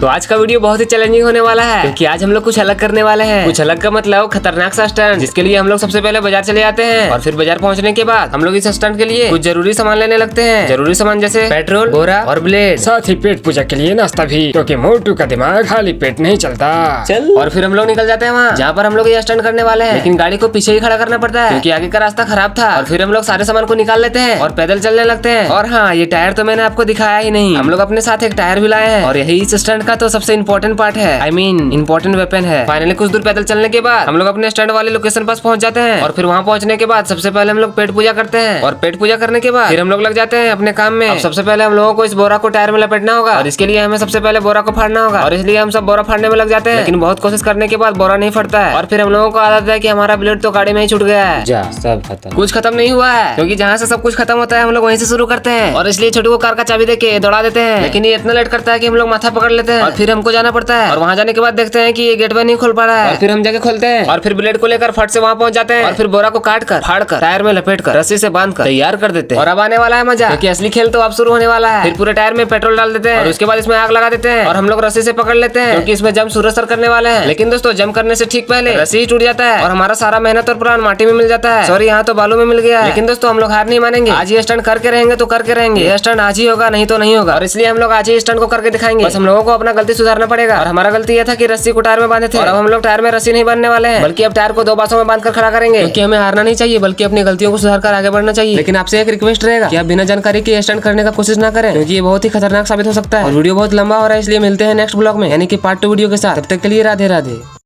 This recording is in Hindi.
तो आज का वीडियो बहुत ही चैलेंजिंग होने वाला है, क्योंकि आज हम लोग कुछ अलग करने वाले हैं। कुछ अलग का मतलब खतरनाक सा स्टंट, जिसके लिए हम लोग सबसे पहले बाजार चले जाते हैं और फिर बाजार पहुंचने के बाद हम लोग इस स्टंट के लिए कुछ जरूरी सामान लेने लगते हैं। जरूरी सामान जैसे पेट्रोल, बोरा और ब्लेड, साथ ही पेट पूजा के लिए नाश्ता भी, क्योंकि मोटू का दिमाग खाली पेट नहीं चलता। चल। और फिर हम लोग निकल जाते हैं वहाँ जहाँ पर हम लोग ये स्टंट करने वाले हैं। लेकिन गाड़ी को पीछे ही खड़ा करना पड़ता है, क्योंकि आगे का रास्ता खराब था। और फिर हम लोग सारे सामान को निकाल लेते हैं और पैदल चलने लगते हैं। और हाँ, ये टायर तो मैंने आपको दिखाया ही नहीं, हम लोग अपने साथ एक टायर भी लाए हैं। और यही इस स्टंट का तो सबसे इम्पोर्टेंट पार्ट है, I mean इम्पोर्टेंट वेपन है। फाइनली कुछ दूर पैदल चलने के बाद हम लोग अपने स्टंट वाले लोकेशन पास पहुंच जाते हैं। और फिर वहाँ पहुंचने के बाद सबसे पहले हम लोग पेट पूजा करते हैं। और पेट पूजा करने के बाद फिर हम लोग लग जाते हैं अपने काम में। अब सबसे पहले हम लोगों को इस बोरा को टायर में लपेटना होगा, और इसके लिए हमें सबसे पहले बोरा को फाड़ना होगा। और इसलिए हम सब बोरा फाड़ने में लग जाते हैं, लेकिन बहुत कोशिश करने के बाद बोरा नहीं फटता है। और फिर हम लोगों को आदत है कि हमारा ब्लेड तो गाड़ी में ही छूट गया है। जा, सब खत्म। कुछ खत्म नहीं हुआ है, क्योंकि जहाँ से सब कुछ खत्म होता है हम लोग वहीं से शुरू करते हैं। और इसलिए छोटू को कार का चाबी देके दौड़ा देते हैं, लेकिन ये इतना लेट करता है कि हम लोग माथा पकड़ लेते हैं। और फिर हमको जाना पड़ता है, और वहाँ जाने के बाद देखते हैं कि ये गेट वे नहीं खोल पा रहा है। और फिर हम जाके खोलते हैं, और फिर ब्लेड को लेकर फट से वहाँ पहुंच जाते हैं। और फिर बोरा को काट कर, फाड़ कर, टायर में लपेट कर, रस्सी से बांध कर तैयार कर देते हैं। और अब आने वाला है मजा, क्योंकि असली खेल तो अब शुरू होने वाला है। फिर पूरे टायर में पेट्रोल डाल देते हैं, और उसके बाद इसमें आग लगा देते हैं। और हम लोग रस्सी से पकड़ लेते हैं, क्योंकि इसमें जंप सूरज सर करने वाले हैं। लेकिन दोस्तों, जंप करने से ठीक पहले रस्सी ही टूट जाता है, और हमारा सारा मेहनत और प्राण माटी में मिल जाता है। सॉरी, यहाँ तो बालू में मिल गया है। लेकिन दोस्तों, हम लोग हार नहीं मानेंगे। आज ये स्टंट करके रहेंगे तो करके रहेंगे। ये स्टंट आज ही होगा, नहीं तो नहीं होगा। और इसलिए हम लोग आज ही स्टंट को करके दिखाएंगे। बस हम लोगों को अपना गलती सुधारना पड़ेगा। और हमारा गलती यह था कि रस्सी को टायर में बांधे थे, और अब हम लोग टायर में रस्सी नहीं बांधने वाले हैं, बल्कि अब टायर को 2 बासों में बांधकर खड़ा करेंगे। क्योंकि हमें हारना नहीं चाहिए, बल्कि अपनी गलतियों को सुधार कर आगे बढ़ना चाहिए। लेकिन आपसे एक रिक्वेस्ट रहेगा कि आप बिना जानकारी के स्टंट करने का कोशिश ना करें, क्योंकि ये बहुत ही खतरनाक साबित हो सकता है। और वीडियो बहुत लंबा हो रहा है, इसलिए मिलते हैं नेक्स्ट ब्लॉग में, यानी कि पार्ट 2 वीडियो के साथ। तब तक के लिए राधे राधे।